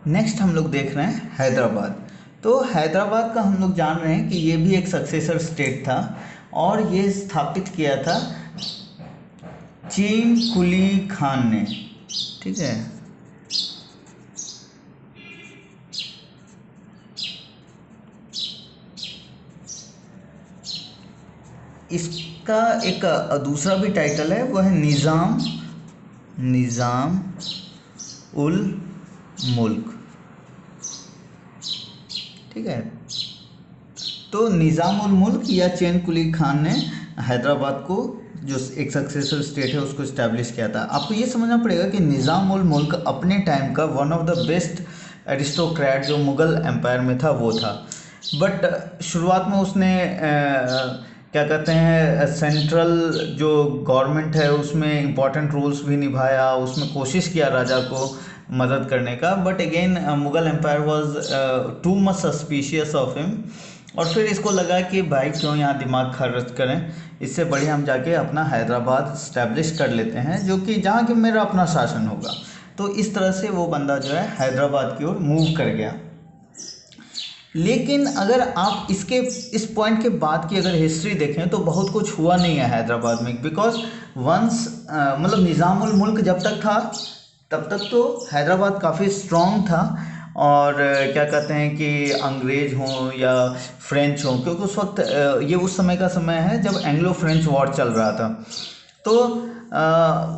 Next हम लोग देख रहे हैं हैदराबाद। तो हैदराबाद का हम लोग जान रहे हैं कि ये भी एक सक्सेसर स्टेट था और ये स्थापित किया था चीन कुली खान ने। ठीक है, इसका एक दूसरा भी टाइटल है, वो है निज़ाम उल मुल्क। ठीक है, तो निज़ाम उल मुल्क या चैन कुली खान ने हैदराबाद को, जो एक सक्सेसर स्टेट है, उसको इस्टेब्लिश किया था। आपको ये समझना पड़ेगा कि निज़ाम उल मुल्क अपने टाइम का one of the best aristocrat जो मुग़ल एम्पायर में था वो था। बट शुरुआत में उसने क्या कहते हैं, सेंट्रल जो गवर्नमेंट है उसमें इम्पॉर्टेंट रोल्स भी निभाया, उसमें कोशिश किया राजा को मदद करने का। But again Mughal empire was too much suspicious of him, और फिर इसको लगा कि भाई क्यों यहाँ दिमाग खर्च करें, इससे बढ़िया हम जाके अपना हैदराबाद इस्टेब्लिश कर लेते हैं, जो कि जहाँ कि मेरा अपना शासन होगा। तो इस तरह से वो बंदा जो है हैदराबाद की ओर मूव कर गया। लेकिन अगर आप इसके इस पॉइंट के बाद की अगर हिस्ट्री देखें तो बहुत कुछ हुआ नहीं है हैदराबाद में, बिकॉज वंस मतलब निज़ाम उल मुल्क जब तक था तब तक तो हैदराबाद काफ़ी स्ट्रॉन्ग था। और क्या कहते हैं कि अंग्रेज हों या फ्रेंच हों, क्योंकि उस वक्त ये उस समय का समय है जब एंग्लो फ्रेंच वॉर चल रहा था। तो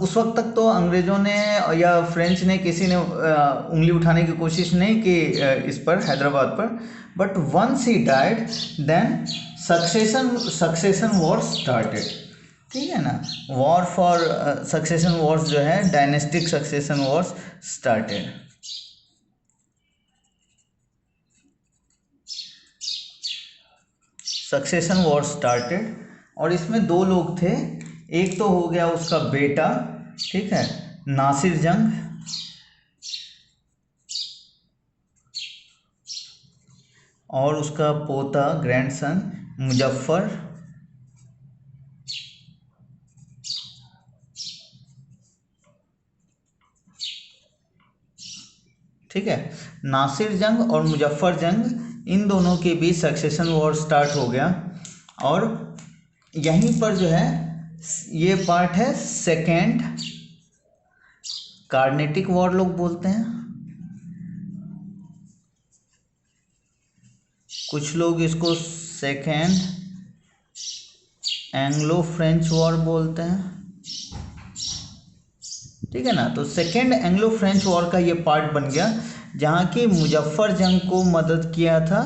उस वक्त तक तो अंग्रेज़ों ने या फ्रेंच ने किसी ने उंगली उठाने की कोशिश नहीं की इस पर, हैदराबाद पर। But once he died then succession war started. ठीक है ना, वॉर फॉर सक्सेशन वॉर्स जो है, dynastic succession wars started. Succession war started और इसमें दो लोग थे। एक तो हो गया उसका बेटा, ठीक है, नासिर जंग, और उसका पोता ग्रैंडसन मुजफ्फर। ठीक है, नासिर जंग और मुजफ्फर जंग, इन दोनों के बीच सक्सेशन वॉर स्टार्ट हो गया। और यहीं पर जो है ये पार्ट है सेकेंड कार्नेटिक वॉर लोग बोलते हैं, कुछ लोग इसको सेकेंड एंग्लो फ्रेंच वॉर बोलते हैं। ठीक है ना, तो सेकेंड एंग्लो फ्रेंच वॉर का ये पार्ट बन गया, जहाँ की मुजफ्फर जंग को मदद किया था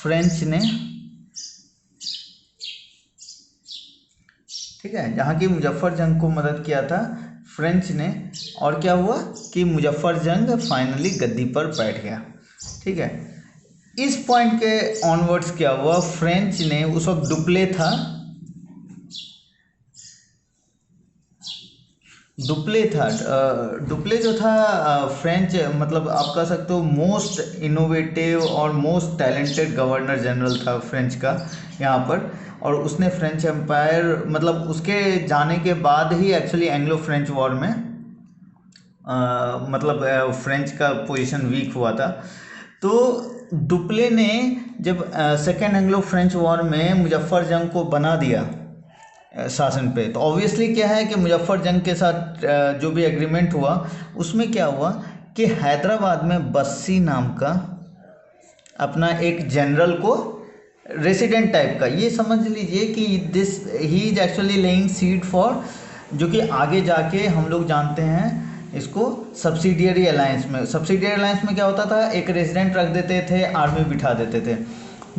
फ्रेंच ने। ठीक है, जहाँ की मुजफ्फर जंग को मदद किया था फ्रेंच ने, और क्या हुआ कि मुजफ्फर जंग फाइनली गद्दी पर बैठ गया। ठीक है, इस पॉइंट के ऑनवर्ड्स क्या हुआ, फ्रेंच ने, उस वक्त डुप्ले था, डुप्ले जो था फ्रेंच, मतलब आप कह सकते हो मोस्ट इनोवेटिव और मोस्ट टैलेंटेड गवर्नर जनरल था फ्रेंच का यहाँ पर। और उसने फ्रेंच एम्पायर, मतलब उसके जाने के बाद ही एक्चुअली एंग्लो फ्रेंच वॉर में मतलब फ्रेंच का पोजीशन वीक हुआ था। तो डुप्ले ने जब सेकेंड एंग्लो फ्रेंच वॉर में मुजफ्फर जंग को बना दिया शासन पे, तो ऑब्वियसली क्या है कि मुजफ्फर जंग के साथ जो भी एग्रीमेंट हुआ उसमें क्या हुआ कि हैदराबाद में बस्सी नाम का अपना एक जनरल को, रेसिडेंट टाइप का, ये समझ लीजिए कि this he is actually laying seed for, जो कि आगे जाके हम लोग जानते हैं इसको सब्सिडियरी अलायंस में। सब्सिडियरी अलायंस में क्या होता था, एक रेजिडेंट रख देते थे, आर्मी बिठा देते थे,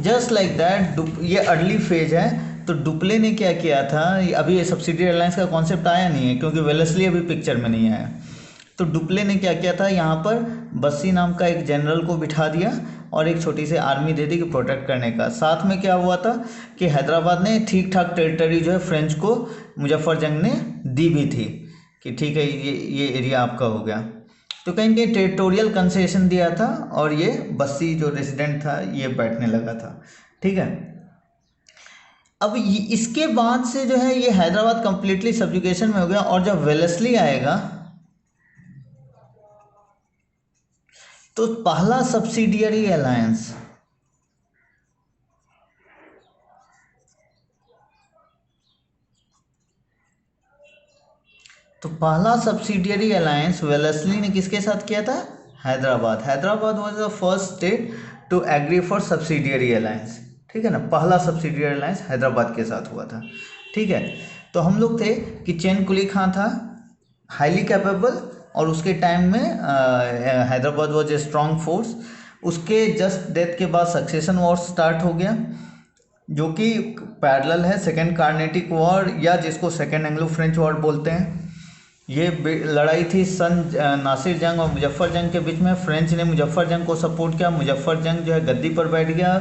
जस्ट लाइक दैट। ये अर्ली फेज है। तो डुप्ले ने क्या किया था, अभी ये सब्सिडियरी अलायंस का कॉन्सेप्ट आया नहीं है क्योंकि वेलेस्ली अभी पिक्चर में नहीं आया। तो डुप्ले ने क्या किया था, यहाँ पर बस्सी नाम का एक जनरल को बिठा दिया और एक छोटी सी आर्मी दे दी कि प्रोटेक्ट करने का। साथ में क्या हुआ था कि हैदराबाद ने ठीक ठाक टेरिटरी जो है फ्रेंच को मुजफ्फर जंग ने दी भी थी कि ठीक है ये एरिया आपका हो गया। तो कहीं कहीं टेरिटोरियल कंसेशन दिया था और ये बस्सी जो रेजिडेंट था ये बैठने लगा था। ठीक है, अब इसके बाद से जो है ये हैदराबाद कंप्लीटली सब्जुकेशन में हो गया। और जब वेलेस्ली आएगा तो पहला सब्सिडियरी अलायंस, तो पहला सब्सिडियरी अलायंस वेलेस्ली ने किसके साथ किया था? Hyderabad. Hyderabad was the first state to agree for subsidiary alliance, ठीक है ना। पहला सब्सिडियरी अलायंस हैदराबाद के साथ हुआ था, ठीक है। तो हम लोग थे कि चैन कुली खां था हाईली कैपेबल, और उसके टाइम में Hyderabad was a strong force. उसके जस्ट डेथ के बाद सक्सेशन वॉर स्टार्ट हो गया, जो कि पैरेलल है सेकेंड कार्नेटिक वॉर, या जिसको सेकेंड एंग्लो फ्रेंच वॉर बोलते हैं। ये लड़ाई थी सन नासिर जंग और मुजफ्फर जंग के बीच में। फ्रेंच ने मुजफ्फर जंग को सपोर्ट किया, मुजफ्फर जंग जो है गद्दी पर बैठ गया।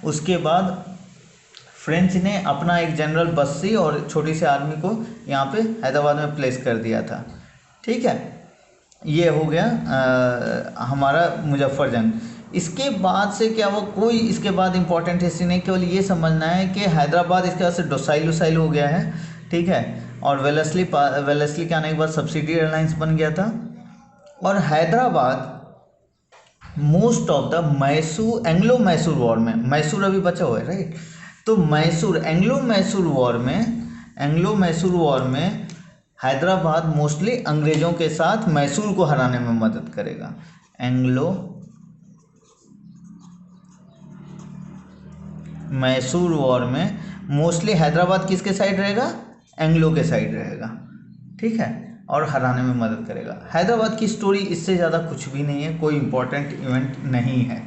उसके बाद फ्रेंच ने अपना एक जनरल बस्सी और छोटी सी आर्मी को यहाँ पे हैदराबाद में प्लेस कर दिया था, ठीक है। ये हो गया हमारा मुजफ्फर जंग। इसके बाद से क्या हुआ, कोई इसके बाद इंपॉर्टेंट हिस्ट्री नहीं, केवल ये समझना है कि हैदराबाद इसके बाद से डोसाइल उसाइल हो गया है, ठीक है। और वेलेस्ली के आने के बाद सब्सिडियरी अलायंस बन गया था। और Hyderabad most of the Mysore Anglo Mysore war में, मैसूर अभी बचा हुआ है राइट, तो मैसूर एंग्लो मैसूर वॉर में हैदराबाद मोस्टली अंग्रेज़ों के साथ मैसूर को हराने में मदद करेगा। एंग्लो मैसूर वॉर में मोस्टली हैदराबाद किसके साइड रहेगा? एंग्लो के साइड रहेगा, ठीक है, और हराने में मदद करेगा। हैदराबाद की स्टोरी इससे ज़्यादा कुछ भी नहीं है, कोई इम्पोर्टेंट इवेंट नहीं है,